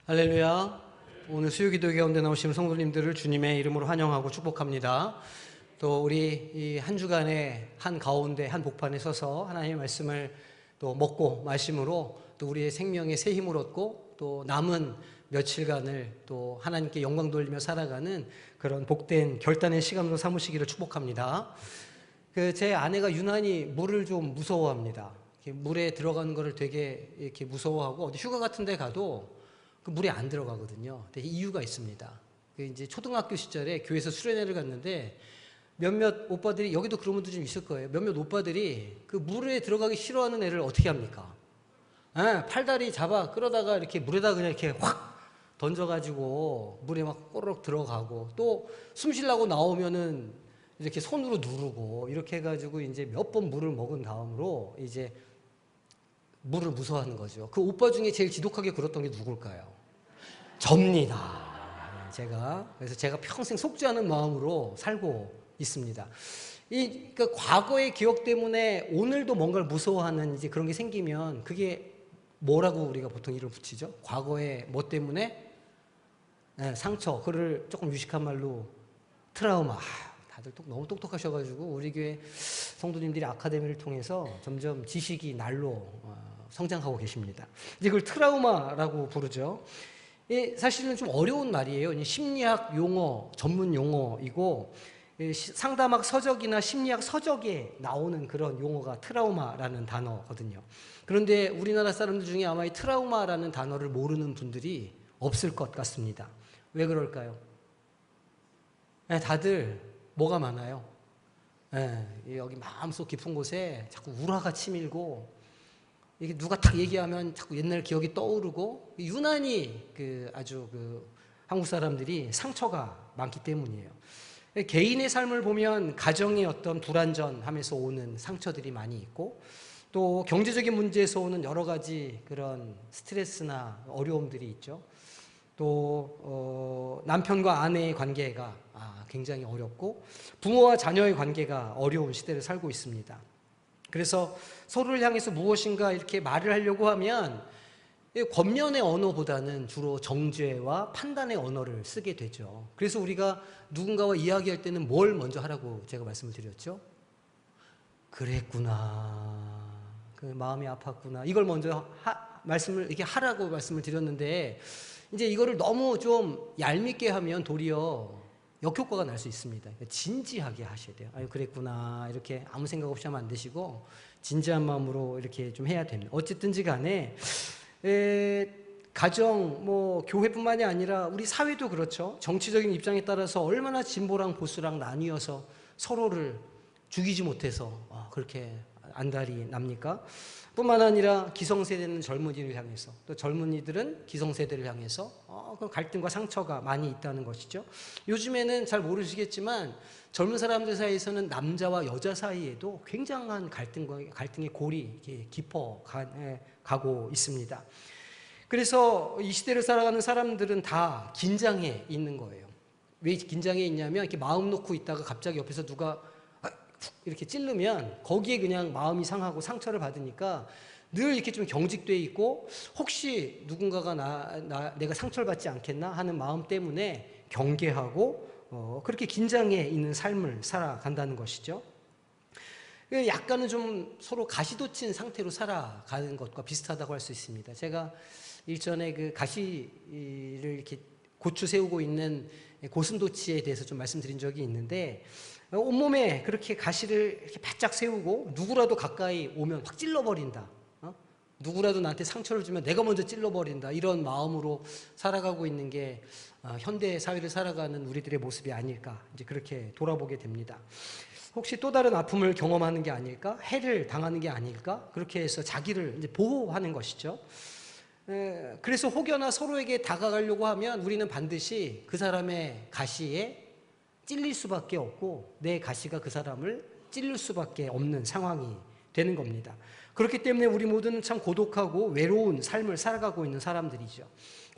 할렐루야. 오늘 수요기도 가운데 나오신 성도님들을 주님의 이름으로 환영하고 축복합니다. 또 우리 이 한 주간의 한 가운데 한 복판에 서서 하나님의 말씀을 또 먹고 마심으로 또 우리의 생명에 새 힘을 얻고 또 남은 며칠간을 또 하나님께 영광 돌리며 살아가는 그런 복된 결단의 시간으로 삼으시기를 축복합니다. 제 아내가 유난히 물을 좀 무서워합니다. 물에 들어가는 거를 되게 이렇게 무서워하고 어디 휴가 같은 데 가도 그 물에 안 들어가거든요. 근데 이유가 있습니다. 이제 초등학교 시절에 교회에서 수련회를 갔는데 몇몇 오빠들이, 여기도 그런 분도 좀 있을 거예요. 몇몇 오빠들이 그 물에 들어가기 싫어하는 애를 어떻게 합니까? 팔다리 잡아 끌어다가 이렇게 물에다 그냥 이렇게 확 던져가지고 물에 막 꼬르륵 들어가고, 또 숨 쉬려고 나오면은 이렇게 손으로 누르고 이렇게 해가지고 이제 몇 번 물을 먹은 다음으로 이제 물을 무서워하는 거죠. 그 오빠 중에 제일 지독하게 굴었던 게 누굴까요? 접니다. 그래서 제가 평생 속지 않은 마음으로 살고 있습니다. 그러니까 과거의 기억 때문에 오늘도 뭔가를 무서워하는 이제 그런 게 생기면 그게 뭐라고 우리가 보통 이름을 붙이죠? 과거의 뭐 때문에? 상처. 그를 조금 유식한 말로 트라우마. 다들 너무 똑똑하셔가지고 우리 교회 성도님들이 아카데미를 통해서 점점 지식이 날로 성장하고 계십니다. 이제 그걸 트라우마라고 부르죠. 사실은 좀 어려운 말이에요. 심리학 용어, 전문 용어이고 상담학 서적이나 심리학 서적에 나오는 그런 용어가 트라우마라는 단어거든요. 그런데 우리나라 사람들 중에 아마 이 트라우마라는 단어를 모르는 분들이 없을 것 같습니다. 왜 그럴까요? 다들 뭐가 많아요? 여기 마음속 깊은 곳에 자꾸 우라가 치밀고, 이게 누가 딱 얘기하면 자꾸 옛날 기억이 떠오르고, 유난히 아주 한국 사람들이 상처가 많기 때문이에요. 개인의 삶을 보면 가정의 어떤 불안전함에서 오는 상처들이 많이 있고, 또 경제적인 문제에서 오는 여러 가지 그런 스트레스나 어려움들이 있죠. 또 남편과 아내의 관계가 굉장히 어렵고, 부모와 자녀의 관계가 어려운 시대를 살고 있습니다. 그래서 서로를 향해서 무엇인가 이렇게 말을 하려고 하면 권면의 언어보다는 주로 정죄와 판단의 언어를 쓰게 되죠. 그래서 우리가 누군가와 이야기할 때는 뭘 먼저 하라고 제가 말씀을 드렸죠? 그랬구나, 그 마음이 아팠구나, 이걸 먼저 말씀을 이렇게 하라고 말씀을 드렸는데, 이제 이거를 너무 좀 얄밉게 하면 도리어 역효과가 날 수 있습니다. 진지하게 하셔야 돼요. 아유, 그랬구나, 이렇게 아무 생각 없이 하면 안 되시고 진지한 마음으로 이렇게 좀 해야 됩니다. 어쨌든지 간에 가정, 교회뿐만이 아니라 우리 사회도 그렇죠. 정치적인 입장에 따라서 얼마나 진보랑 보수랑 나뉘어서 서로를 죽이지 못해서 그렇게 안달이 납니까? 뿐만 아니라 기성세대는 젊은이를 향해서, 또 젊은이들은 기성세대를 향해서 그 갈등과 상처가 많이 있다는 것이죠. 요즘에는 잘 모르시겠지만 젊은 사람들 사이에서는 남자와 여자 사이에도 굉장한 갈등의 골이 깊어 가고 있습니다. 그래서 이 시대를 살아가는 사람들은 다 긴장해 있는 거예요. 왜 긴장해 있냐면, 이렇게 마음 놓고 있다가 갑자기 옆에서 누가 이렇게 찌르면 거기에 그냥 마음이 상하고 상처를 받으니까 늘 이렇게 좀 경직돼 있고, 혹시 누군가가 내가 상처를 받지 않겠나 하는 마음 때문에 경계하고 그렇게 긴장해 있는 삶을 살아간다는 것이죠. 약간은 좀 서로 가시돋친 상태로 살아가는 것과 비슷하다고 할 수 있습니다. 제가 일전에 그 가시를 이렇게 고추 세우고 있는 고슴도치에 대해서 좀 말씀드린 적이 있는데, 온몸에 그렇게 가시를 이렇게 바짝 세우고 누구라도 가까이 오면 확 찔러버린다. 누구라도 나한테 상처를 주면 내가 먼저 찔러버린다. 이런 마음으로 살아가고 있는 게 현대 사회를 살아가는 우리들의 모습이 아닐까, 이제 그렇게 돌아보게 됩니다. 혹시 또 다른 아픔을 경험하는 게 아닐까? 해를 당하는 게 아닐까? 그렇게 해서 자기를 이제 보호하는 것이죠. 그래서 혹여나 서로에게 다가가려고 하면 우리는 반드시 그 사람의 가시에 찔릴 수밖에 없고, 내 가시가 그 사람을 찔릴 수밖에 없는 상황이 되는 겁니다. 그렇기 때문에 우리 모두는 참 고독하고 외로운 삶을 살아가고 있는 사람들이죠.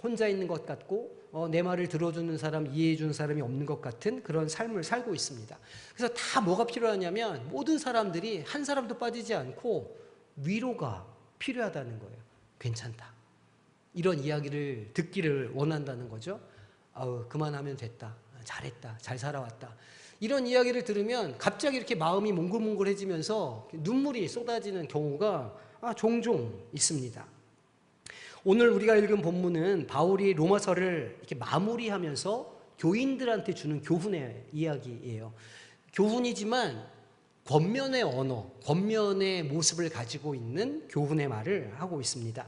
혼자 있는 것 같고 내 말을 들어주는 사람, 이해해 주는 사람이 없는 것 같은 그런 삶을 살고 있습니다. 그래서 다 뭐가 필요하냐면, 모든 사람들이 한 사람도 빠지지 않고 위로가 필요하다는 거예요. 괜찮다, 이런 이야기를 듣기를 원한다는 거죠. 그만하면 됐다. 잘했다. 잘 살아왔다. 이런 이야기를 들으면 갑자기 이렇게 마음이 몽글몽글해지면서 눈물이 쏟아지는 경우가 종종 있습니다. 오늘 우리가 읽은 본문은 바울이 로마서를 이렇게 마무리하면서 교인들한테 주는 교훈의 이야기예요. 교훈이지만 권면의 언어, 권면의 모습을 가지고 있는 교훈의 말을 하고 있습니다.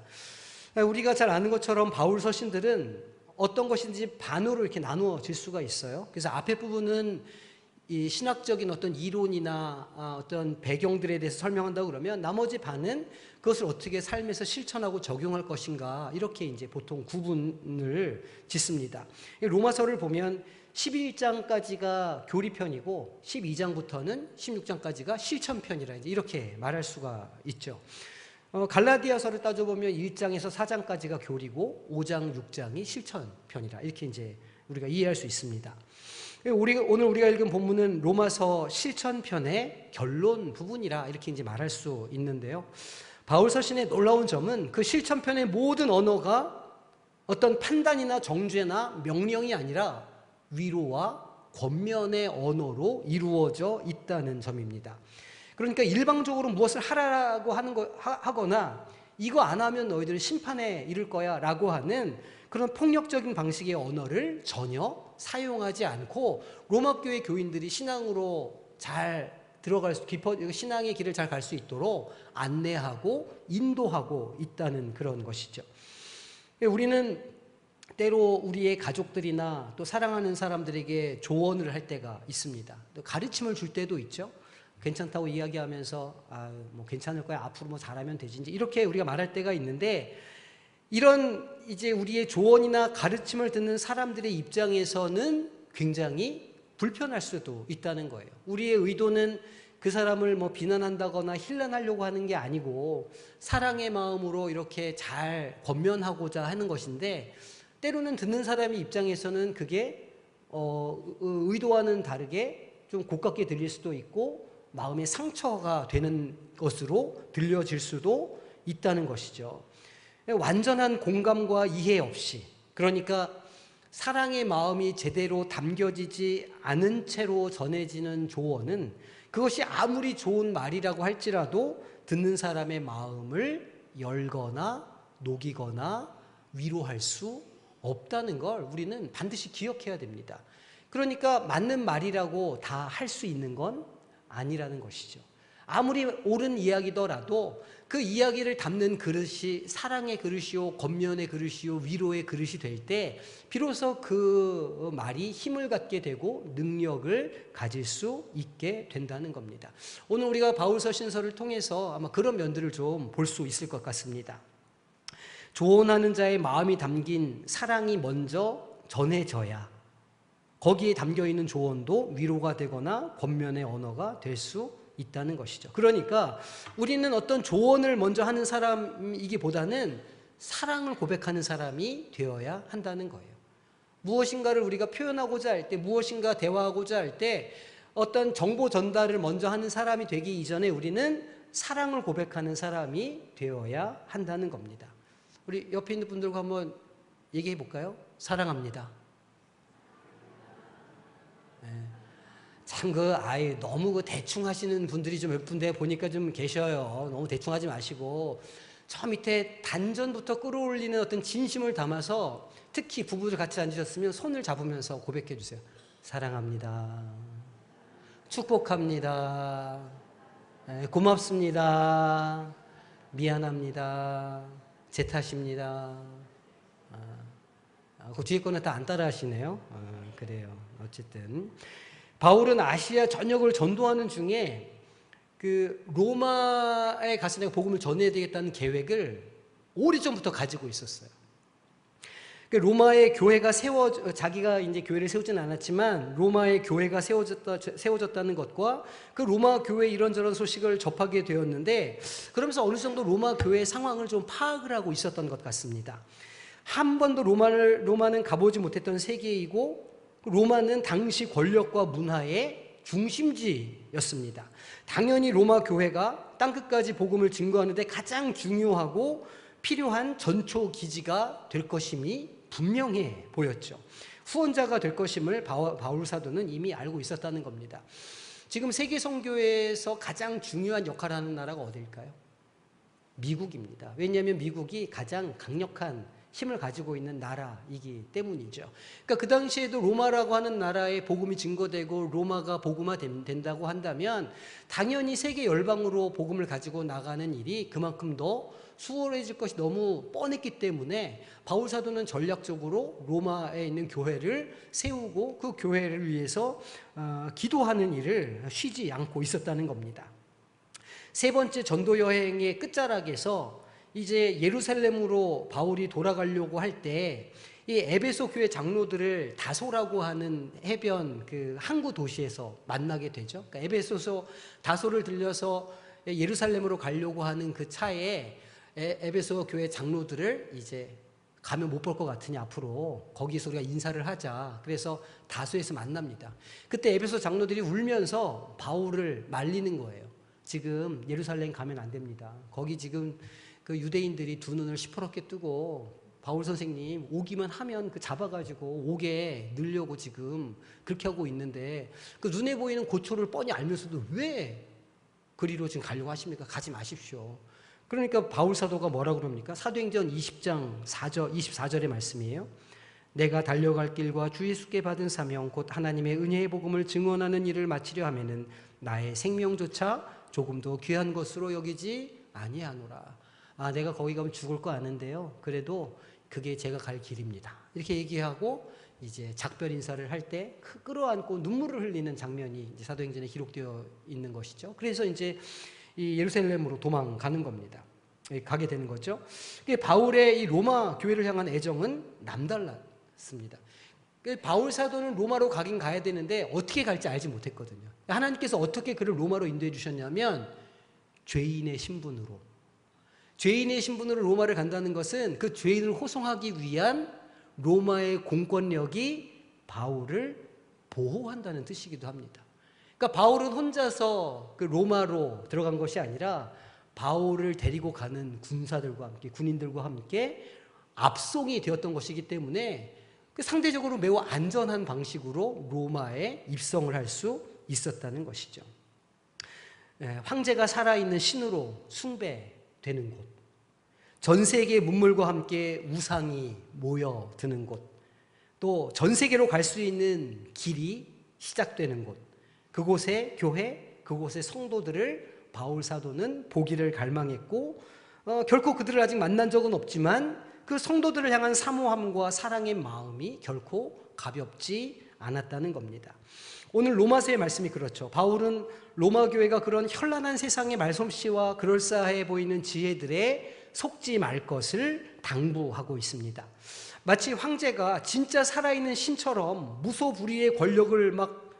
우리가 잘 아는 것처럼 바울 서신들은 어떤 것인지 반으로 이렇게 나누어질 수가 있어요. 그래서 앞에 부분은 이 신학적인 어떤 이론이나 어떤 배경들에 대해서 설명한다고 그러면 나머지 반은 그것을 어떻게 삶에서 실천하고 적용할 것인가, 이렇게 이제 보통 구분을 짓습니다. 로마서를 보면 11장까지가 교리편이고 12장부터는 16장까지가 실천편이라 이렇게 말할 수가 있죠. 갈라디아서를 따져보면 1장에서 4장까지가 교리고 5장, 6장이 실천편이라 이렇게 이제 우리가 이해할 수 있습니다. 오늘 우리가 읽은 본문은 로마서 실천편의 결론 부분이라 이렇게 이제 말할 수 있는데요. 바울 서신의 놀라운 점은 그 실천편의 모든 언어가 어떤 판단이나 정죄나 명령이 아니라 위로와 권면의 언어로 이루어져 있다는 점입니다. 그러니까 일방적으로 무엇을 하라고 하거나 이거 안 하면 너희들은 심판에 이를 거야 라고 하는 그런 폭력적인 방식의 언어를 전혀 사용하지 않고 로마 교회 교인들이 신앙으로 잘 들어갈 수, 신앙의 길을 잘 갈 수 있도록 안내하고 인도하고 있다는 그런 것이죠. 우리는 때로 우리의 가족들이나 또 사랑하는 사람들에게 조언을 할 때가 있습니다. 또 가르침을 줄 때도 있죠. 괜찮다고 이야기하면서 뭐 괜찮을 거야, 앞으로 뭐 잘하면 되지, 이제 이렇게 우리가 말할 때가 있는데, 이런 이제 우리의 조언이나 가르침을 듣는 사람들의 입장에서는 굉장히 불편할 수도 있다는 거예요. 우리의 의도는 그 사람을 뭐 비난한다거나 힐난하려고 하는 게 아니고 사랑의 마음으로 이렇게 잘 권면하고자 하는 것인데, 때로는 듣는 사람의 입장에서는 그게 의도와는 다르게 좀 고깝게 들릴 수도 있고 마음의 상처가 되는 것으로 들려질 수도 있다는 것이죠. 완전한 공감과 이해 없이, 그러니까 사랑의 마음이 제대로 담겨지지 않은 채로 전해지는 조언은 그것이 아무리 좋은 말이라고 할지라도 듣는 사람의 마음을 열거나 녹이거나 위로할 수 없다는 걸 우리는 반드시 기억해야 됩니다. 그러니까 맞는 말이라고 다 할 수 있는 건 아니라는 것이죠. 아무리 옳은 이야기더라도 그 이야기를 담는 그릇이 사랑의 그릇이요, 권면의 그릇이요, 위로의 그릇이 될 때 비로소 그 말이 힘을 갖게 되고 능력을 가질 수 있게 된다는 겁니다. 오늘 우리가 바울서 신서를 통해서 아마 그런 면들을 좀 볼 수 있을 것 같습니다. 조언하는 자의 마음이 담긴 사랑이 먼저 전해져야 거기에 담겨있는 조언도 위로가 되거나 권면의 언어가 될 수 있다는 것이죠. 그러니까 우리는 어떤 조언을 먼저 하는 사람이기보다는 사랑을 고백하는 사람이 되어야 한다는 거예요. 무엇인가를 우리가 표현하고자 할 때, 무엇인가 대화하고자 할 때 어떤 정보 전달을 먼저 하는 사람이 되기 이전에 우리는 사랑을 고백하는 사람이 되어야 한다는 겁니다. 우리 옆에 있는 분들과 한번 얘기해 볼까요? 사랑합니다. 네. 참 너무 대충 하시는 분들이 좀 몇 군데 보니까 좀 계셔요. 너무 대충 하지 마시고 저 밑에 단전부터 끌어올리는 어떤 진심을 담아서, 특히 부부들 같이 앉으셨으면 손을 잡으면서 고백해 주세요. 사랑합니다. 축복합니다. 네, 고맙습니다. 미안합니다. 제 탓입니다. 그 뒤에 거는 다 안 따라 하시네요. 그래요. 어쨌든 바울은 아시아 전역을 전도하는 중에 그 로마에 가서 내가 복음을 전해야 되겠다는 계획을 오래전부터 가지고 있었어요. 로마의 교회가 자기가 이제 교회를 세우지는 않았지만 로마의 교회가 세워졌다는 것과 그 로마 교회 이런저런 소식을 접하게 되었는데, 그러면서 어느 정도 로마 교회의 상황을 좀 파악을 하고 있었던 것 같습니다. 한 번도 로마는 가보지 못했던 세계이고, 로마는 당시 권력과 문화의 중심지였습니다. 당연히 로마 교회가 땅끝까지 복음을 증거하는 데 가장 중요하고 필요한 전초 기지가 될 것임이 분명해 보였죠. 후원자가 될 것임을 바울 사도는 이미 알고 있었다는 겁니다. 지금 세계 선교에서 가장 중요한 역할을 하는 나라가 어디일까요? 미국입니다. 왜냐하면 미국이 가장 강력한 힘을 가지고 있는 나라이기 때문이죠. 그러니까 그 당시에도 로마라고 하는 나라에 복음이 증거되고 로마가 복음화 된다고 한다면 당연히 세계 열방으로 복음을 가지고 나가는 일이 그만큼 더 수월해질 것이 너무 뻔했기 때문에 바울 사도는 전략적으로 로마에 있는 교회를 세우고 그 교회를 위해서 기도하는 일을 쉬지 않고 있었다는 겁니다. 세 번째 전도 여행의 끝자락에서 이제 예루살렘으로 바울이 돌아가려고 할 때 이 에베소 교회 장로들을 다소라고 하는 해변 그 항구 도시에서 만나게 되죠. 그러니까 에베소서 다소를 들려서 예루살렘으로 가려고 하는 그 차에 에베소 교회 장로들을 이제 가면 못 볼 것 같으니 앞으로 거기서 우리가 인사를 하자. 그래서 다소에서 만납니다. 그때 에베소 장로들이 울면서 바울을 말리는 거예요. 지금 예루살렘 가면 안 됩니다. 거기 지금 그 유대인들이 두 눈을 시퍼렇게 뜨고 바울 선생님 오기만 하면 그 잡아가지고 오게 넣으려고 지금 그렇게 하고 있는데 그 눈에 보이는 고초를 뻔히 알면서도 왜 그리로 지금 가려고 하십니까? 가지 마십시오. 그러니까 바울 사도가 뭐라고 그럽니까? 사도행전 20장 24절의 말씀이에요. 내가 달려갈 길과 주 예수께 받은 사명 곧 하나님의 은혜의 복음을 증언하는 일을 마치려 하면은 나의 생명조차 조금도 귀한 것으로 여기지 아니하노라. 내가 거기 가면 죽을 거 아는데요. 그래도 그게 제가 갈 길입니다. 이렇게 얘기하고 이제 작별 인사를 할 때 끌어안고 눈물을 흘리는 장면이 이제 사도행전에 기록되어 있는 것이죠. 그래서 이제 이 예루살렘으로 도망가는 겁니다. 가게 되는 거죠. 바울의 이 로마 교회를 향한 애정은 남달랐습니다. 바울 사도는 로마로 가긴 가야 되는데 어떻게 갈지 알지 못했거든요. 하나님께서 어떻게 그를 로마로 인도해 주셨냐면 죄인의 신분으로. 죄인의 신분으로 로마를 간다는 것은 그 죄인을 호송하기 위한 로마의 공권력이 바울을 보호한다는 뜻이기도 합니다. 그러니까 바울은 혼자서 그 로마로 들어간 것이 아니라 바울을 데리고 가는 군사들과 함께 군인들과 함께 압송이 되었던 것이기 때문에 상대적으로 매우 안전한 방식으로 로마에 입성을 할 수 있었다는 것이죠. 황제가 살아있는 신으로 숭배되는 곳, 전 세계의 문물과 함께 우상이 모여드는 곳, 또 전 세계로 갈 수 있는 길이 시작되는 곳, 그곳의 교회, 그곳의 성도들을 바울 사도는 보기를 갈망했고 결코 그들을 아직 만난 적은 없지만 그 성도들을 향한 사모함과 사랑의 마음이 결코 가볍지 않았다는 겁니다. 오늘 로마서의 말씀이 그렇죠. 바울은 로마 교회가 그런 현란한 세상의 말솜씨와 그럴싸해 보이는 지혜들에 속지 말 것을 당부하고 있습니다. 마치 황제가 진짜 살아있는 신처럼 무소불위의 권력을 막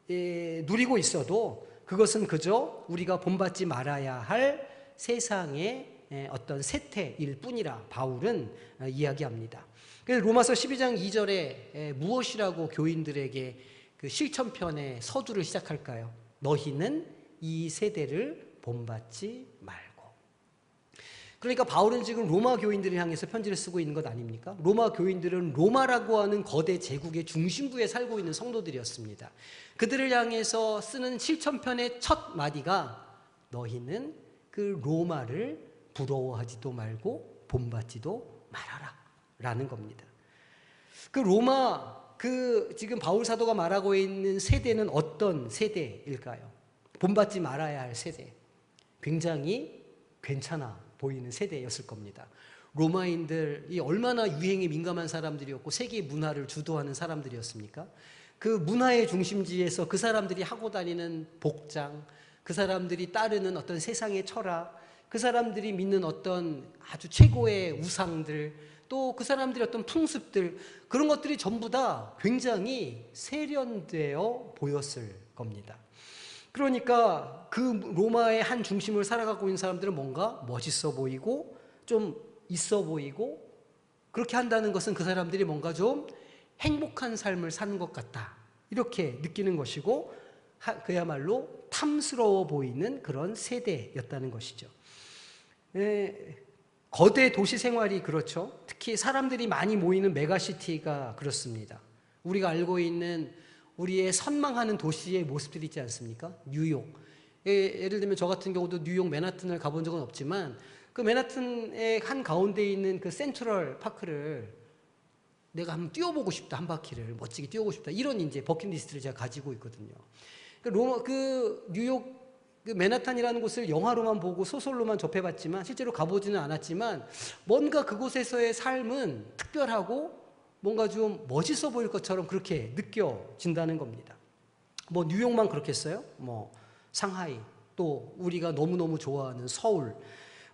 누리고 있어도 그것은 그저 우리가 본받지 말아야 할 세상의 어떤 세태일 뿐이라 바울은 이야기합니다. 그래서 로마서 12장 2절에 무엇이라고 교인들에게 그 실천편의 서두를 시작할까요? 너희는 이 세대를 본받지 말고. 그러니까 바울은 지금 로마 교인들을 향해서 편지를 쓰고 있는 것 아닙니까? 로마 교인들은 로마라고 하는 거대 제국의 중심부에 살고 있는 성도들이었습니다. 그들을 향해서 쓰는 실천편의 첫 마디가 너희는 그 로마를 부러워하지도 말고 본받지도 말아라 라는 겁니다. 그 로마, 지금 바울 사도가 말하고 있는 세대는 어떤 세대일까요? 본받지 말아야 할 세대. 굉장히 괜찮아 보이는 세대였을 겁니다. 로마인들이 얼마나 유행에 민감한 사람들이었고 세계 문화를 주도하는 사람들이었습니까? 그 문화의 중심지에서 그 사람들이 하고 다니는 복장, 그 사람들이 따르는 어떤 세상의 철학, 그 사람들이 믿는 어떤 아주 최고의 우상들, 또 그 사람들의 어떤 풍습들, 그런 것들이 전부 다 굉장히 세련되어 보였을 겁니다. 그러니까 그 로마의 한 중심을 살아가고 있는 사람들은 뭔가 멋있어 보이고 좀 있어 보이고 그렇게 한다는 것은 그 사람들이 뭔가 좀 행복한 삶을 사는 것 같다 이렇게 느끼는 것이고 그야말로 탐스러워 보이는 그런 세대였다는 것이죠. 거대 도시 생활이 그렇죠. 특히 사람들이 많이 모이는 메가시티가 그렇습니다. 우리가 알고 있는 우리의 선망하는 도시의 모습들이 있지 않습니까? 뉴욕. 예를 들면 저 같은 경우도 뉴욕 맨하튼을 가본 적은 없지만 그 맨하튼의 한 가운데에 있는 그 센트럴 파크를 내가 한번 뛰어보고 싶다, 한 바퀴를 멋지게 뛰어보고 싶다, 이런 이제 버킷리스트를 제가 가지고 있거든요. 그 뉴욕 그 맨하탄이라는 곳을 영화로만 보고 소설로만 접해봤지만 실제로 가보지는 않았지만 뭔가 그곳에서의 삶은 특별하고 뭔가 좀 멋있어 보일 것처럼 그렇게 느껴진다는 겁니다. 뭐 뉴욕만 그렇겠어요? 뭐 상하이, 또 우리가 너무너무 좋아하는 서울,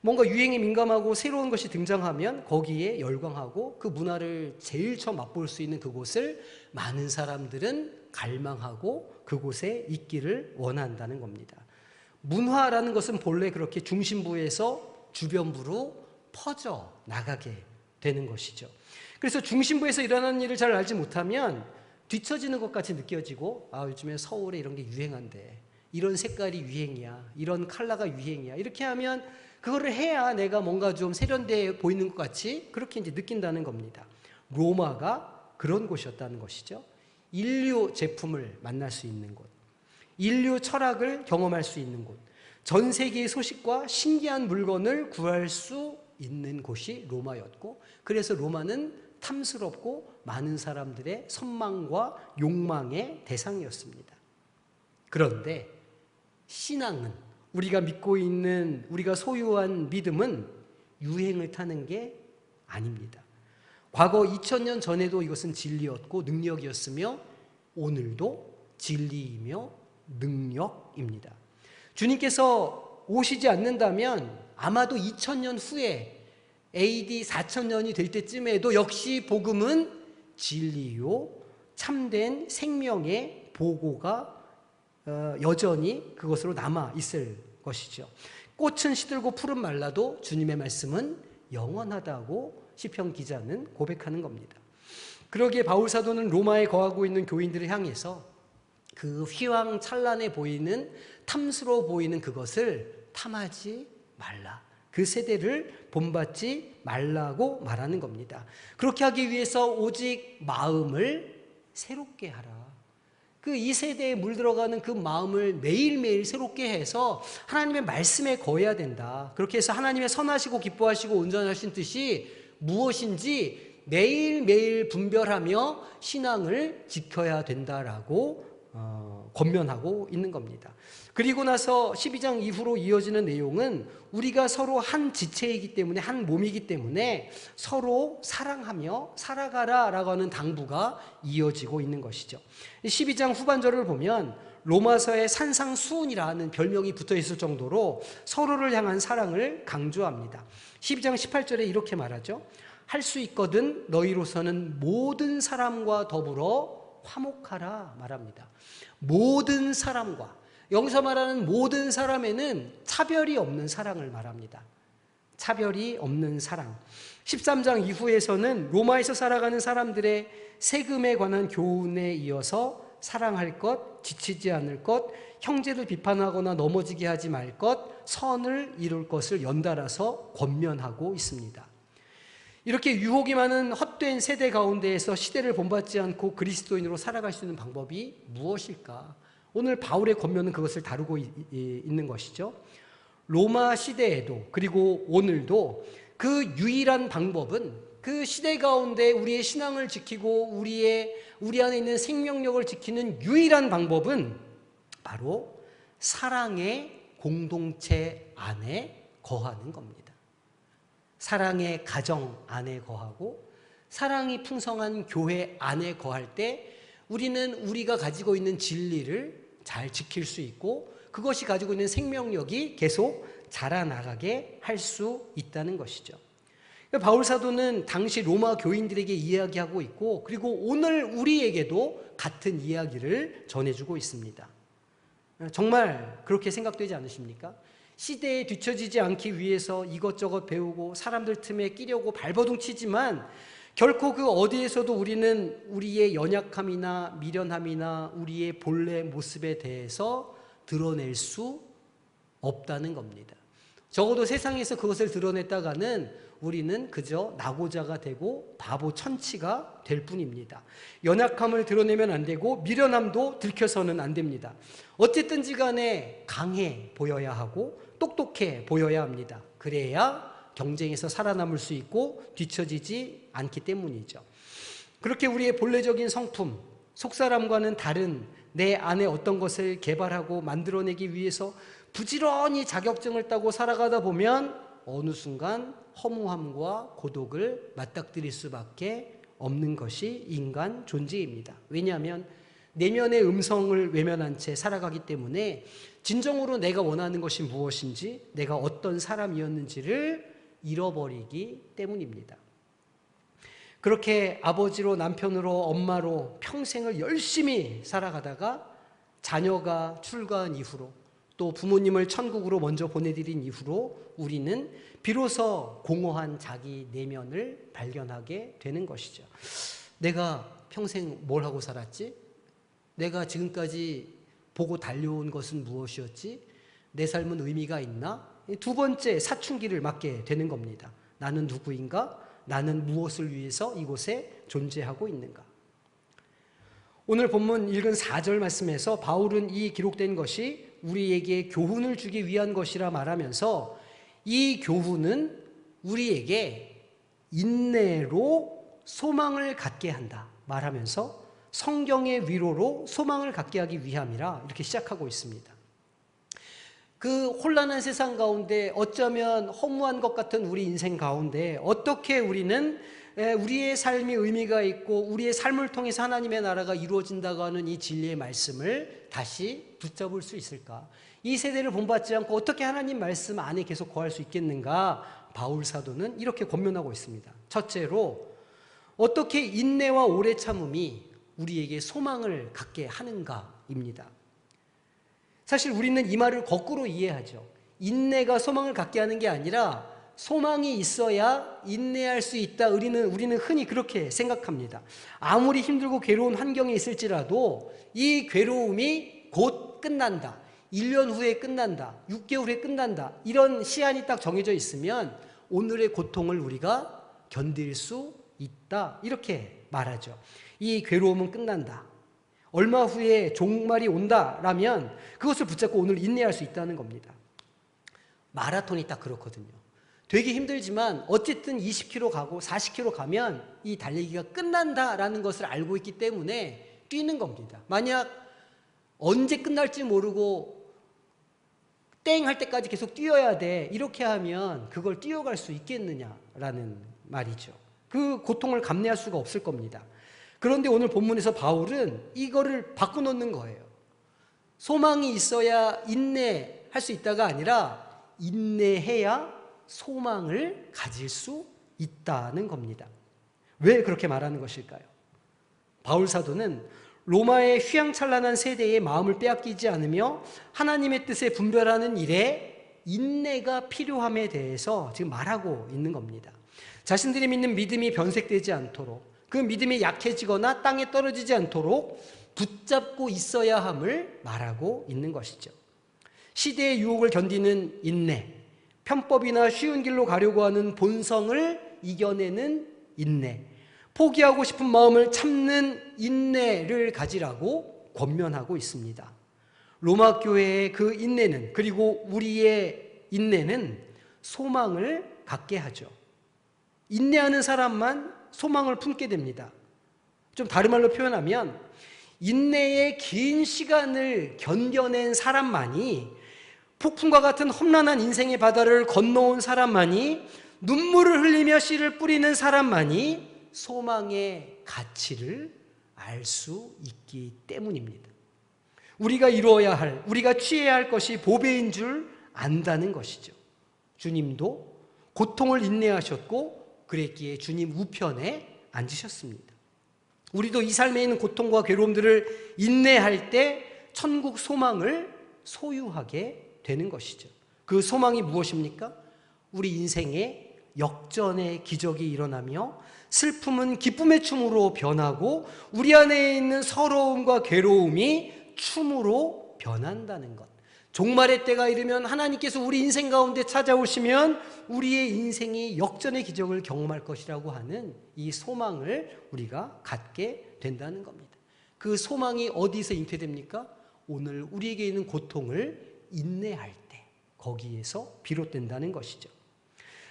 뭔가 유행에 민감하고 새로운 것이 등장하면 거기에 열광하고 그 문화를 제일 처음 맛볼 수 있는 그곳을 많은 사람들은 갈망하고 그곳에 있기를 원한다는 겁니다. 문화라는 것은 본래 그렇게 중심부에서 주변부로 퍼져 나가게 되는 것이죠. 그래서 중심부에서 일어나는 일을 잘 알지 못하면 뒤처지는 것 같이 느껴지고, 요즘에 서울에 이런 게 유행한데, 이런 색깔이 유행이야, 이런 컬러가 유행이야, 이렇게 하면 그거를 해야 내가 뭔가 좀 세련돼 보이는 것 같이 그렇게 이제 느낀다는 겁니다. 로마가 그런 곳이었다는 것이죠. 인류 제품을 만날 수 있는 곳, 인류 철학을 경험할 수 있는 곳, 전 세계의 소식과 신기한 물건을 구할 수 있는 곳이 로마였고, 그래서 로마는 탐스럽고 많은 사람들의 선망과 욕망의 대상이었습니다. 그런데 신앙은, 우리가 믿고 있는, 우리가 소유한 믿음은 유행을 타는 게 아닙니다. 과거 2000년 전에도 이것은 진리였고 능력이었으며 오늘도 진리이며 능력입니다. 주님께서 오시지 않는다면 아마도 2000년 후에 AD 4000년이 될 때쯤에도 역시 복음은 진리요 참된 생명의 보고가 여전히 그것으로 남아 있을 것이죠. 꽃은 시들고 풀은 말라도 주님의 말씀은 영원하다고 시편 기자는 고백하는 겁니다. 그러기에 바울 사도는 로마에 거하고 있는 교인들을 향해서 그 휘황찬란해 보이는, 탐스러워 보이는 그것을 탐하지 말라, 그 세대를 본받지 말라고 말하는 겁니다. 그렇게 하기 위해서 오직 마음을 새롭게 하라. 그 이 세대에 물들어가는 그 마음을 매일매일 새롭게 해서 하나님의 말씀에 거해야 된다. 그렇게 해서 하나님의 선하시고 기뻐하시고 온전하신 뜻이 무엇인지 매일매일 분별하며 신앙을 지켜야 된다라고 권면하고 있는 겁니다. 그리고 나서 12장 이후로 이어지는 내용은 우리가 서로 한 지체이기 때문에, 한 몸이기 때문에 서로 사랑하며 살아가라라고 하는 당부가 이어지고 있는 것이죠. 12장 후반절을 보면 로마서에 산상수훈이라는 별명이 붙어 있을 정도로 서로를 향한 사랑을 강조합니다. 12장 18절에 이렇게 말하죠. 할 수 있거든 너희로서는 모든 사람과 더불어 화목하라 말합니다. 모든 사람과, 여기서 말하는 모든 사람에는 차별이 없는 사랑을 말합니다. 차별이 없는 사랑. 13장 이후에서는 로마에서 살아가는 사람들의 세금에 관한 교훈에 이어서 사랑할 것, 지치지 않을 것, 형제를 비판하거나 넘어지게 하지 말 것, 선을 이룰 것을 연달아서 권면하고 있습니다. 이렇게 유혹이 많은 헛된 세대 가운데에서 시대를 본받지 않고 그리스도인으로 살아갈 수 있는 방법이 무엇일까? 오늘 바울의 권면은 그것을 다루고 있는 것이죠. 로마 시대에도 그리고 오늘도 그 유일한 방법은, 그 시대 가운데 우리의 신앙을 지키고 우리 안에 있는 생명력을 지키는 유일한 방법은 바로 사랑의 공동체 안에 거하는 겁니다. 사랑의 가정 안에 거하고 사랑이 풍성한 교회 안에 거할 때 우리는 우리가 가지고 있는 진리를 잘 지킬 수 있고 그것이 가지고 있는 생명력이 계속 자라나가게 할 수 있다는 것이죠. 바울 사도는 당시 로마 교인들에게 이야기하고 있고, 그리고 오늘 우리에게도 같은 이야기를 전해주고 있습니다. 정말 그렇게 생각되지 않으십니까? 시대에 뒤처지지 않기 위해서 이것저것 배우고 사람들 틈에 끼려고 발버둥 치지만 결코 그 어디에서도 우리는 우리의 연약함이나 미련함이나 우리의 본래 모습에 대해서 드러낼 수 없다는 겁니다. 적어도 세상에서 그것을 드러냈다가는 우리는 그저 낙오자가 되고 바보 천치가 될 뿐입니다. 연약함을 드러내면 안 되고 미련함도 들켜서는 안 됩니다. 어쨌든지 간에 강해 보여야 하고 똑똑해 보여야 합니다. 그래야 경쟁에서 살아남을 수 있고 뒤처지지 않기 때문이죠. 그렇게 우리의 본래적인 성품, 속사람과는 다른 내 안에 어떤 것을 개발하고 만들어내기 위해서 부지런히 자격증을 따고 살아가다 보면 어느 순간 허무함과 고독을 맞닥뜨릴 수밖에 없는 것이 인간 존재입니다. 왜냐하면 내면의 음성을 외면한 채 살아가기 때문에 진정으로 내가 원하는 것이 무엇인지, 내가 어떤 사람이었는지를 잃어버리기 때문입니다. 그렇게 아버지로, 남편으로, 엄마로 평생을 열심히 살아가다가 자녀가 출가한 이후로, 또 부모님을 천국으로 먼저 보내드린 이후로 우리는 비로소 공허한 자기 내면을 발견하게 되는 것이죠. 내가 평생 뭘 하고 살았지? 내가 지금까지 보고 달려온 것은 무엇이었지? 내 삶은 의미가 있나? 두 번째 사춘기를 맞게 되는 겁니다. 나는 누구인가? 나는 무엇을 위해서 이곳에 존재하고 있는가? 오늘 본문 읽은 4절 말씀에서 바울은 이 기록된 것이 우리에게 교훈을 주기 위한 것이라 말하면서 이 교훈은 우리에게 인내로 소망을 갖게 한다 말하면서 성경의 위로로 소망을 갖게 하기 위함이라 이렇게 시작하고 있습니다. 그 혼란한 세상 가운데 어쩌면 허무한 것 같은 우리 인생 가운데 어떻게 우리는 우리의 삶이 의미가 있고 우리의 삶을 통해서 하나님의 나라가 이루어진다고 하는 이 진리의 말씀을 다시 붙잡을 수 있을까? 이 세대를 본받지 않고 어떻게 하나님 말씀 안에 계속 거할 수 있겠는가? 바울 사도는 이렇게 권면하고 있습니다. 첫째로 어떻게 인내와 오래 참음이 우리에게 소망을 갖게 하는가입니다. 사실 우리는 이 말을 거꾸로 이해하죠. 인내가 소망을 갖게 하는 게 아니라 소망이 있어야 인내할 수 있다. 우리는 흔히 그렇게 생각합니다. 아무리 힘들고 괴로운 환경에 있을지라도 이 괴로움이 곧 끝난다. 1년 후에 끝난다. 6개월 후에 끝난다. 이런 시한이 딱 정해져 있으면 오늘의 고통을 우리가 견딜 수 있다. 이렇게 말하죠. 이 괴로움은 끝난다. 얼마 후에 종말이 온다라면 그것을 붙잡고 오늘 인내할 수 있다는 겁니다. 마라톤이 딱 그렇거든요. 되게 힘들지만 어쨌든 20km 가고 40km 가면 이 달리기가 끝난다라는 것을 알고 있기 때문에 뛰는 겁니다. 만약 언제 끝날지 모르고 땡 할 때까지 계속 뛰어야 돼. 이렇게 하면 그걸 뛰어갈 수 있겠느냐라는 말이죠. 그 고통을 감내할 수가 없을 겁니다. 그런데 오늘 본문에서 바울은 이거를 바꿔놓는 거예요. 소망이 있어야 인내할 수 있다가 아니라 인내해야 소망을 가질 수 있다는 겁니다. 왜 그렇게 말하는 것일까요? 바울 사도는 로마의 휘황찬란한 세대의 마음을 빼앗기지 않으며 하나님의 뜻에 분별하는 일에 인내가 필요함에 대해서 지금 말하고 있는 겁니다. 자신들이 믿는 믿음이 변색되지 않도록, 그 믿음이 약해지거나 땅에 떨어지지 않도록 붙잡고 있어야 함을 말하고 있는 것이죠. 시대의 유혹을 견디는 인내, 편법이나 쉬운 길로 가려고 하는 본성을 이겨내는 인내, 포기하고 싶은 마음을 참는 인내를 가지라고 권면하고 있습니다. 로마 교회의 그 인내는, 그리고 우리의 인내는 소망을 갖게 하죠. 인내하는 사람만 소망을 품게 됩니다. 좀 다른 말로 표현하면 인내의 긴 시간을 견뎌낸 사람만이, 폭풍과 같은 험난한 인생의 바다를 건너온 사람만이, 눈물을 흘리며 씨를 뿌리는 사람만이 소망의 가치를 알 수 있기 때문입니다. 우리가 이루어야 할, 우리가 취해야 할 것이 보배인 줄 안다는 것이죠. 주님도 고통을 인내하셨고 그랬기에 주님 우편에 앉으셨습니다. 우리도 이 삶에 있는 고통과 괴로움들을 인내할 때 천국 소망을 소유하게 되는 것이죠. 그 소망이 무엇입니까? 우리 인생에 역전의 기적이 일어나며 슬픔은 기쁨의 춤으로 변하고 우리 안에 있는 서러움과 괴로움이 춤으로 변한다는 것. 종말의 때가 이르면 하나님께서 우리 인생 가운데 찾아오시면 우리의 인생이 역전의 기적을 경험할 것이라고 하는 이 소망을 우리가 갖게 된다는 겁니다. 그 소망이 어디서 잉태됩니까? 오늘 우리에게 있는 고통을 인내할 때 거기에서 비롯된다는 것이죠.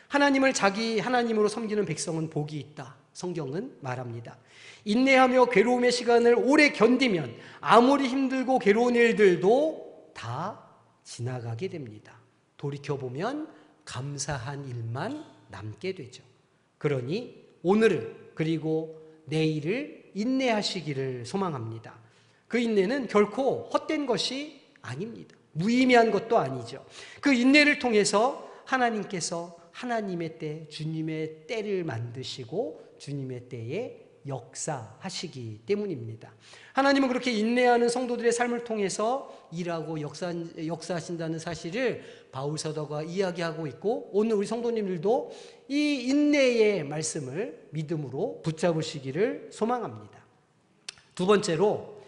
하나님을 자기 하나님으로 섬기는 백성은 복이 있다. 성경은 말합니다. 인내하며 괴로움의 시간을 오래 견디면 아무리 힘들고 괴로운 일들도 다 지나가게 됩니다. 돌이켜보면 감사한 일만 남게 되죠. 그러니 오늘을 그리고 내일을 인내하시기를 소망합니다. 그 인내는 결코 헛된 것이 아닙니다. 무의미한 것도 아니죠. 그 인내를 통해서 하나님께서 하나님의 때, 주님의 때를 만드시고 주님의 때에 역사하시기 때문입니다. 하나님은 그렇게 인내하는 성도들의 삶을 통해서 일하고 역사하신다는 사실을 바울 사도가 이야기하고 있고, 오늘 우리 성도님들도 이 인내의 말씀을 믿음으로 붙잡으시기를 소망합니다. 두 번째로,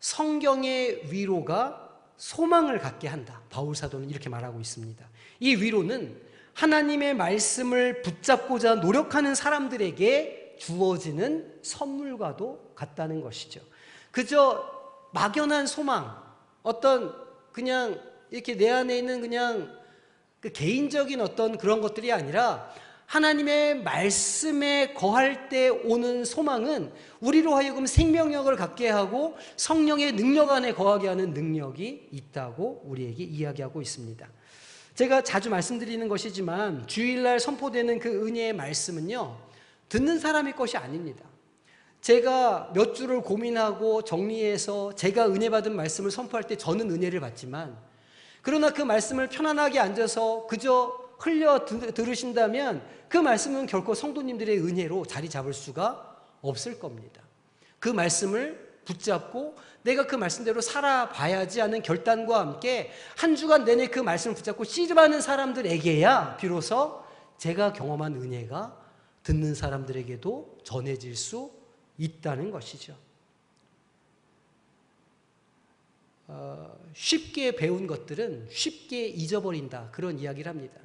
성경의 위로가 소망을 갖게 한다. 바울 사도는 이렇게 말하고 있습니다. 이 위로는 하나님의 말씀을 붙잡고자 노력하는 사람들에게 주어지는 선물과도 같다는 것이죠. 그저 막연한 소망, 어떤 그냥 이렇게 내 안에 있는 그냥 그 개인적인 어떤 그런 것들이 아니라 하나님의 말씀에 거할 때 오는 소망은 우리로 하여금 생명력을 갖게 하고 성령의 능력 안에 거하게 하는 능력이 있다고 우리에게 이야기하고 있습니다. 제가 자주 말씀드리는 것이지만 주일날 선포되는 그 은혜의 말씀은요, 듣는 사람의 것이 아닙니다. 제가 몇 주를 고민하고 정리해서 제가 은혜 받은 말씀을 선포할 때 저는 은혜를 받지만, 그러나 그 말씀을 편안하게 앉아서 그저 흘려 들으신다면 그 말씀은 결코 성도님들의 은혜로 자리 잡을 수가 없을 겁니다. 그 말씀을 붙잡고 내가 그 말씀대로 살아봐야지 하는 결단과 함께 한 주간 내내 그 말씀을 붙잡고 씨름하는 사람들에게야 비로소 제가 경험한 은혜가 듣는 사람들에게도 전해질 수 있다는 것이죠. 쉽게 배운 것들은 쉽게 잊어버린다, 그런 이야기를 합니다.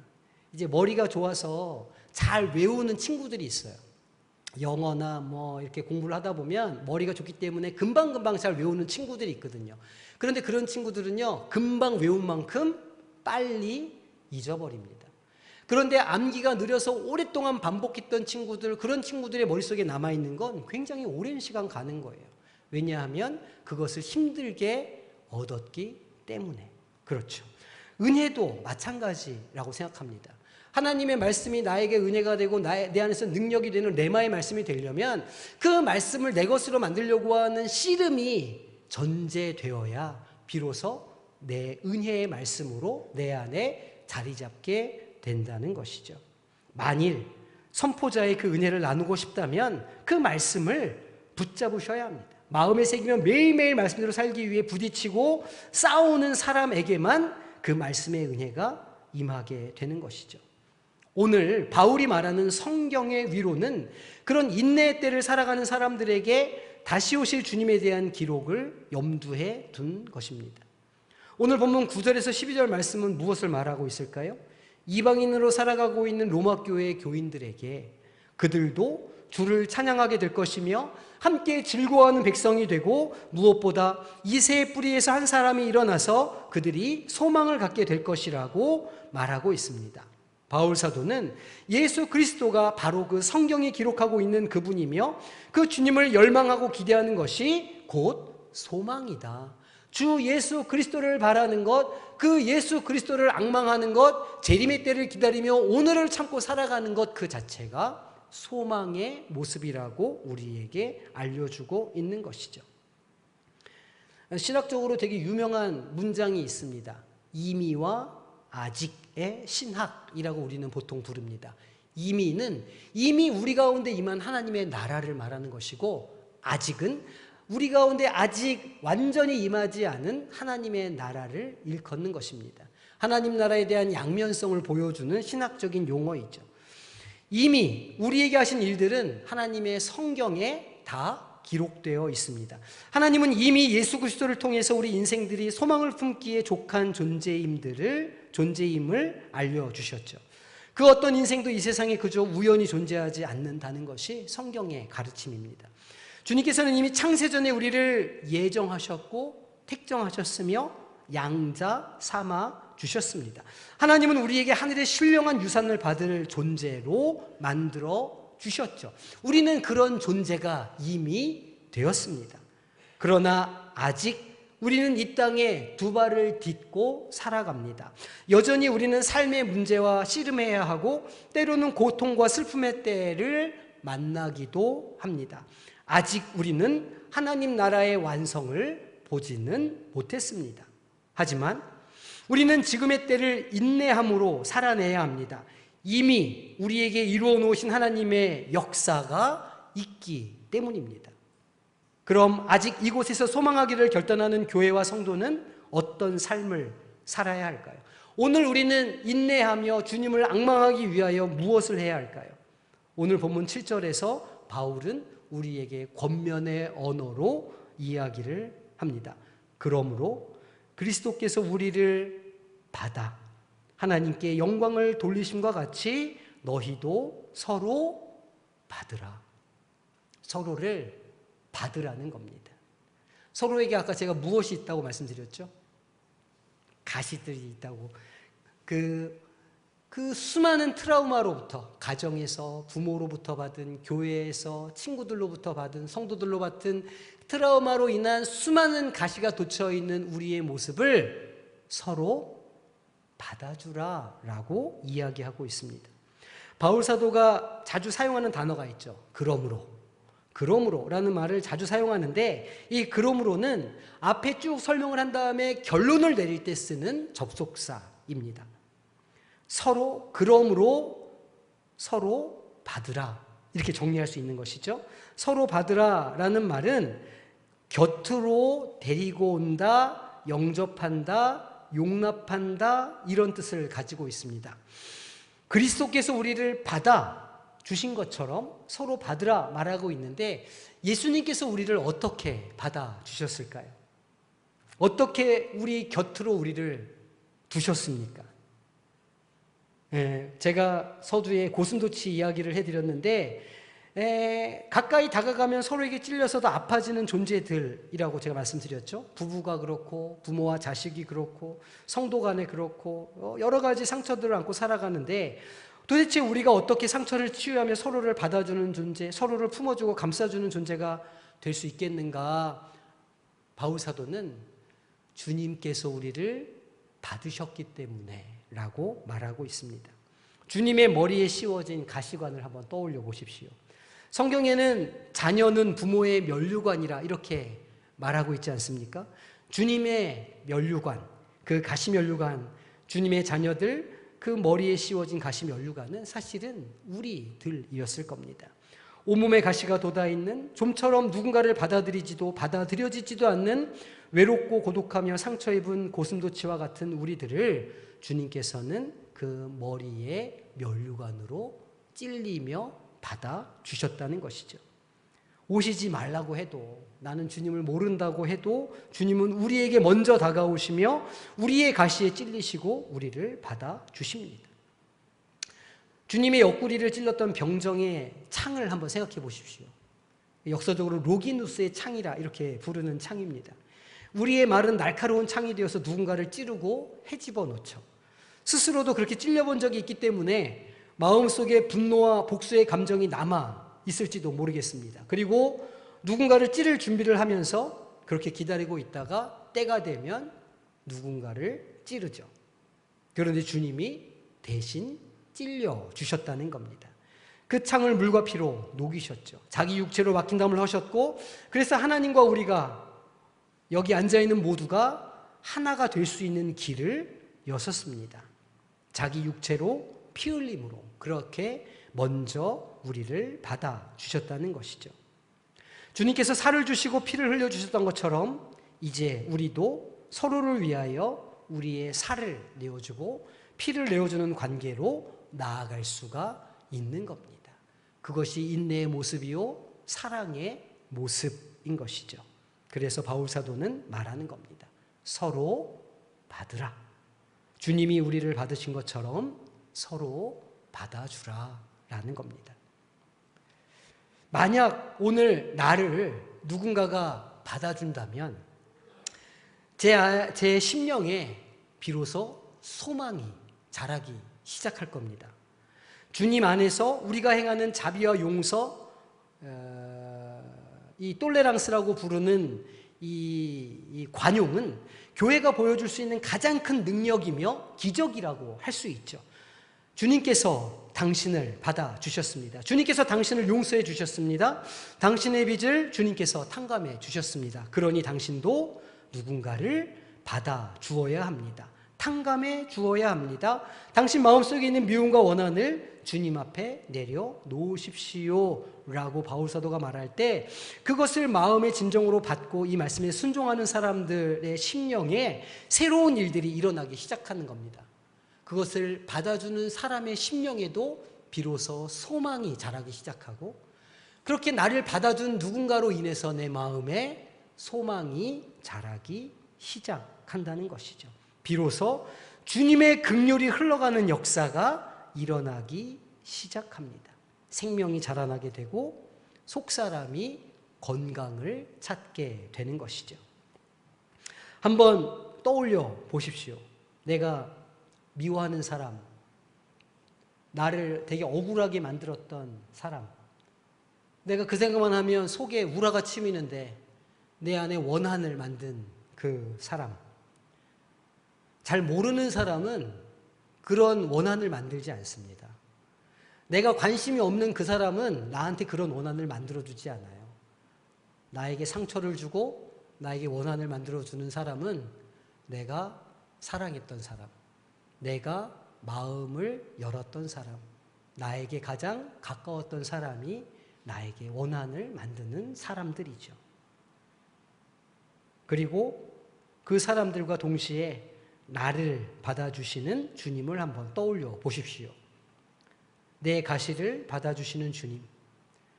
이제 머리가 좋아서 잘 외우는 친구들이 있어요. 영어나 뭐 이렇게 공부를 하다 보면 머리가 좋기 때문에 금방금방 잘 외우는 친구들이 있거든요. 그런데 그런 친구들은요, 금방 외운 만큼 빨리 잊어버립니다. 그런데 암기가 느려서 오랫동안 반복했던 친구들, 그런 친구들의 머릿속에 남아있는 건 굉장히 오랜 시간 가는 거예요. 왜냐하면 그것을 힘들게 얻었기 때문에. 그렇죠. 은혜도 마찬가지라고 생각합니다. 하나님의 말씀이 나에게 은혜가 되고 내 안에서 능력이 되는 레마의 말씀이 되려면 그 말씀을 내 것으로 만들려고 하는 씨름이 전제되어야 비로소 내 은혜의 말씀으로 내 안에 자리 잡게 된다는 것이죠. 만일 선포자의 그 은혜를 나누고 싶다면 그 말씀을 붙잡으셔야 합니다. 마음에 새기며 매일매일 말씀대로 살기 위해 부딪히고 싸우는 사람에게만 그 말씀의 은혜가 임하게 되는 것이죠. 오늘 바울이 말하는 성경의 위로는 그런 인내의 때를 살아가는 사람들에게 다시 오실 주님에 대한 기록을 염두에 둔 것입니다. 오늘 본문 9절에서 12절 말씀은 무엇을 말하고 있을까요? 이방인으로 살아가고 있는 로마 교회의 교인들에게 그들도 주를 찬양하게 될 것이며 함께 즐거워하는 백성이 되고 무엇보다 이새의 뿌리에서 한 사람이 일어나서 그들이 소망을 갖게 될 것이라고 말하고 있습니다. 바울 사도는 예수 그리스도가 바로 그 성경이 기록하고 있는 그분이며 그 주님을 열망하고 기대하는 것이 곧 소망이다. 주 예수 그리스도를 바라는 것, 그 예수 그리스도를 앙망하는 것, 재림의 때를 기다리며 오늘을 참고 살아가는 것, 그 자체가 소망의 모습이라고 우리에게 알려주고 있는 것이죠. 신학적으로 되게 유명한 문장이 있습니다. 이미와 아직의 신학이라고 우리는 보통 부릅니다. 이미는 이미 우리 가운데 임한 하나님의 나라를 말하는 것이고, 아직은 우리 가운데 아직 완전히 임하지 않은 하나님의 나라를 일컫는 것입니다. 하나님 나라에 대한 양면성을 보여주는 신학적인 용어이죠. 이미 우리에게 하신 일들은 하나님의 성경에 다 기록되어 있습니다. 하나님은 이미 예수 그리스도를 통해서 우리 인생들이 소망을 품기에 족한 존재임을 알려주셨죠. 그 어떤 인생도 이 세상에 그저 우연히 존재하지 않는다는 것이 성경의 가르침입니다. 주님께서는 이미 창세전에 우리를 예정하셨고 택정하셨으며 양자 삼아 주셨습니다. 하나님은 우리에게 하늘의 신령한 유산을 받을 존재로 만들어 주셨죠. 우리는 그런 존재가 이미 되었습니다. 그러나 아직 우리는 이 땅에 두 발을 딛고 살아갑니다. 여전히 우리는 삶의 문제와 씨름해야 하고 때로는 고통과 슬픔의 때를 만나기도 합니다. 아직 우리는 하나님 나라의 완성을 보지는 못했습니다. 하지만 우리는 지금의 때를 인내함으로 살아내야 합니다. 이미 우리에게 이루어 놓으신 하나님의 역사가 있기 때문입니다. 그럼 아직 이곳에서 소망하기를 결단하는 교회와 성도는 어떤 삶을 살아야 할까요? 오늘 우리는 인내하며 주님을 앙망하기 위하여 무엇을 해야 할까요? 오늘 본문 7절에서 바울은 우리에게 권면의 언어로 이야기를 합니다. 그러므로 그리스도께서 우리를 받아 하나님께 영광을 돌리심과 같이 너희도 서로 받으라. 서로를 받으라는 겁니다. 서로에게 아까 제가 무엇이 있다고 말씀드렸죠? 가시들이 있다고. 그 수많은 트라우마로부터, 가정에서 부모로부터 받은, 교회에서 친구들로부터 받은, 성도들로 받은 트라우마로 인한 수많은 가시가 돋쳐 있는 우리의 모습을 서로 받아주라 라고 이야기하고 있습니다. 바울 사도가 자주 사용하는 단어가 있죠. 그러므로 라는 말을 자주 사용하는데, 이 그러므로는 앞에 쭉 설명을 한 다음에 결론을 내릴 때 쓰는 접속사입니다. 그러므로 서로 받으라, 이렇게 정리할 수 있는 것이죠. 서로 받으라 라는 말은 곁으로 데리고 온다, 영접한다, 용납한다, 이런 뜻을 가지고 있습니다. 그리스도께서 우리를 받아 주신 것처럼 서로 받으라 말하고 있는데, 예수님께서 우리를 어떻게 받아 주셨을까요? 어떻게 우리 곁으로 우리를 두셨습니까? 제가 서두에 고슴도치 이야기를 해드렸는데, 가까이 다가가면 서로에게 찔려서도 아파지는 존재들이라고 제가 말씀드렸죠. 부부가 그렇고, 부모와 자식이 그렇고, 성도 간에 그렇고, 여러 가지 상처들을 안고 살아가는데, 도대체 우리가 어떻게 상처를 치유하며 서로를 받아주는 존재, 서로를 품어주고 감싸주는 존재가 될 수 있겠는가? 바울 사도는 주님께서 우리를 받으셨기 때문에 라고 말하고 있습니다. 주님의 머리에 씌워진 가시관을 한번 떠올려 보십시오. 성경에는 자녀는 부모의 면류관이라 이렇게 말하고 있지 않습니까? 주님의 면류관, 그 가시 면류관, 주님의 자녀들, 그 머리에 씌워진 가시 면류관은 사실은 우리들이었을 겁니다. 온몸에 가시가 돋아있는, 좀처럼 누군가를 받아들여지지도 않는 외롭고 고독하며 상처 입은 고슴도치와 같은 우리들을 주님께서는 그 머리에 면류관으로 찔리며 받아주셨다는 것이죠. 오시지 말라고 해도, 나는 주님을 모른다고 해도 주님은 우리에게 먼저 다가오시며 우리의 가시에 찔리시고 우리를 받아주십니다. 주님의 옆구리를 찔렀던 병정의 창을 한번 생각해 보십시오. 역사적으로 로기누스의 창이라 이렇게 부르는 창입니다. 우리의 말은 날카로운 창이 되어서 누군가를 찌르고 헤집어 놓죠. 스스로도 그렇게 찔려본 적이 있기 때문에 마음속에 분노와 복수의 감정이 남아 있을지도 모르겠습니다. 그리고 누군가를 찌를 준비를 하면서 그렇게 기다리고 있다가 때가 되면 누군가를 찌르죠. 그런데 주님이 대신 찔려 주셨다는 겁니다. 그 창을 물과 피로 녹이셨죠. 자기 육체로 막힌 담을 하셨고, 그래서 하나님과 우리가 여기 앉아있는 모두가 하나가 될 수 있는 길을 여셨습니다. 자기 육체로 피 흘림으로 그렇게 먼저 우리를 받아주셨다는 것이죠. 주님께서 살을 주시고 피를 흘려주셨던 것처럼 이제 우리도 서로를 위하여 우리의 살을 내어주고 피를 내어주는 관계로 나아갈 수가 있는 겁니다. 그것이 인내의 모습이요, 사랑의 모습인 것이죠. 그래서 바울 사도는 말하는 겁니다. 서로 받으라. 주님이 우리를 받으신 것처럼 서로 받아주라 라는 겁니다. 만약 오늘 나를 누군가가 받아준다면 제 심령에 비로소 소망이 자라기 시작할 겁니다. 주님 안에서 우리가 행하는 자비와 용서, 이 톨레랑스라고 부르는 이 관용은 교회가 보여줄 수 있는 가장 큰 능력이며 기적이라고 할 수 있죠. 주님께서 당신을 받아주셨습니다. 주님께서 당신을 용서해 주셨습니다. 당신의 빚을 주님께서 탕감해 주셨습니다. 그러니 당신도 누군가를 받아주어야 합니다. 탕감해 주어야 합니다. 당신 마음속에 있는 미움과 원한을 주님 앞에 내려놓으십시오 라고 바울 사도가 말할 때 그것을 마음의 진정으로 받고 이 말씀에 순종하는 사람들의 심령에 새로운 일들이 일어나기 시작하는 겁니다. 그것을 받아주는 사람의 심령에도 비로소 소망이 자라기 시작하고 그렇게 나를 받아준 누군가로 인해서 내 마음에 소망이 자라기 시작한다는 것이죠. 비로소 주님의 긍휼이 흘러가는 역사가 일어나기 시작합니다. 생명이 자라나게 되고 속사람이 건강을 찾게 되는 것이죠. 한번 떠올려 보십시오. 내가 미워하는 사람, 나를 되게 억울하게 만들었던 사람, 내가 그 생각만 하면 속에 우라가 치미는데 내 안에 원한을 만든 그 사람, 잘 모르는 사람은 그런 원한을 만들지 않습니다. 내가 관심이 없는 그 사람은 나한테 그런 원한을 만들어주지 않아요. 나에게 상처를 주고 나에게 원한을 만들어주는 사람은 내가 사랑했던 사람, 내가 마음을 열었던 사람, 나에게 가장 가까웠던 사람이 나에게 원한을 만드는 사람들이죠. 그리고 그 사람들과 동시에 나를 받아주시는 주님을 한번 떠올려 보십시오. 내 가시를 받아주시는 주님,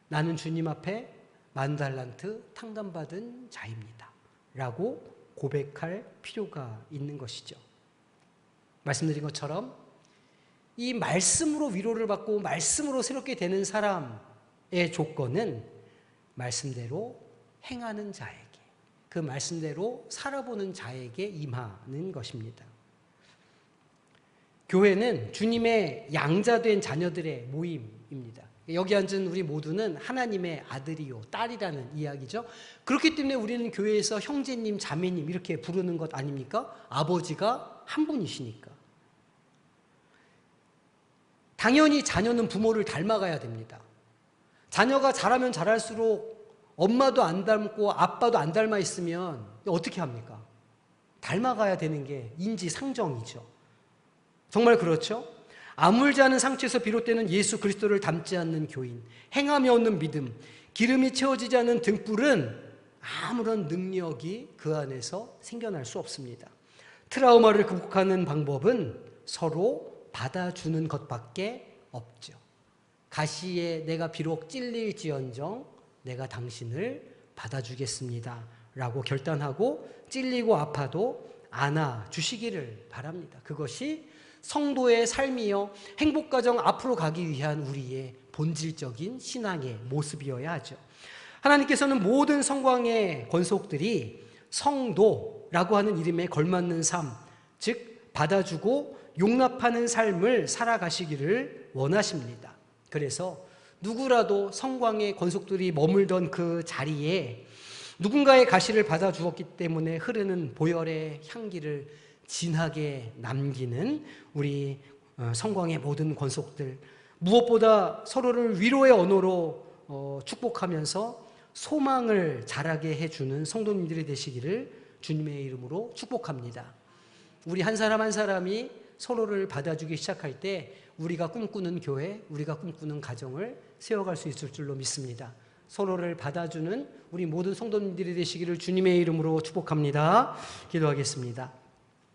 나는 주님 앞에 10,000달란트 탕감받은 자입니다 라고 고백할 필요가 있는 것이죠. 말씀드린 것처럼 이 말씀으로 위로를 받고 말씀으로 새롭게 되는 사람의 조건은 말씀대로 행하는 자에게, 그 말씀대로 살아보는 자에게 임하는 것입니다. 교회는 주님의 양자된 자녀들의 모임입니다. 여기 앉은 우리 모두는 하나님의 아들이요 딸이라는 이야기죠. 그렇기 때문에 우리는 교회에서 형제님, 자매님 이렇게 부르는 것 아닙니까? 아버지가 한 분이시니까. 당연히 자녀는 부모를 닮아가야 됩니다. 자녀가 자라면 자랄수록 엄마도 안 닮고 아빠도 안 닮아 있으면 어떻게 합니까? 닮아가야 되는 게 인지상정이죠. 정말 그렇죠? 아물지 않은 상처에서 비롯되는 예수 그리스도를 닮지 않는 교인, 행함이 없는 믿음, 기름이 채워지지 않은 등불은 아무런 능력이 그 안에서 생겨날 수 없습니다. 트라우마를 극복하는 방법은 서로 받아주는 것밖에 없죠. 가시에 내가 비록 찔릴지언정 내가 당신을 받아주겠습니다 라고 결단하고 찔리고 아파도 안아주시기를 바랍니다. 그것이 성도의 삶이요 행복가정 앞으로 가기 위한 우리의 본질적인 신앙의 모습이어야 하죠. 하나님께서는 모든 성광의 권속들이 성도라고 하는 이름에 걸맞는 삶, 즉 받아주고 용납하는 삶을 살아가시기를 원하십니다. 그래서 누구라도 성광의 권속들이 머물던 그 자리에 누군가의 가시를 받아주었기 때문에 흐르는 보혈의 향기를 진하게 남기는 우리 성광의 모든 권속들, 무엇보다 서로를 위로의 언어로 축복하면서 소망을 자라게 해주는 성도님들이 되시기를 주님의 이름으로 축복합니다. 우리 한 사람 한 사람이 서로를 받아주기 시작할 때 우리가 꿈꾸는 교회, 우리가 꿈꾸는 가정을 세워갈 수 있을 줄로 믿습니다. 서로를 받아주는 우리 모든 성도님들이 되시기를 주님의 이름으로 축복합니다. 기도하겠습니다.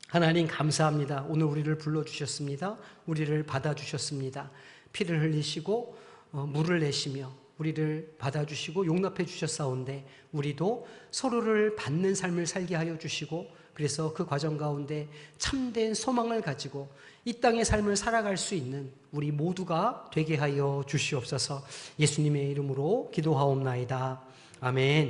하나님 감사합니다. 오늘 우리를 불러주셨습니다. 우리를 받아주셨습니다. 피를 흘리시고 물을 내시며 우리를 받아주시고 용납해 주셨사온데 우리도 서로를 받는 삶을 살게 하여 주시고 그래서 그 과정 가운데 참된 소망을 가지고 이 땅의 삶을 살아갈 수 있는 우리 모두가 되게 하여 주시옵소서. 예수님의 이름으로 기도하옵나이다. 아멘.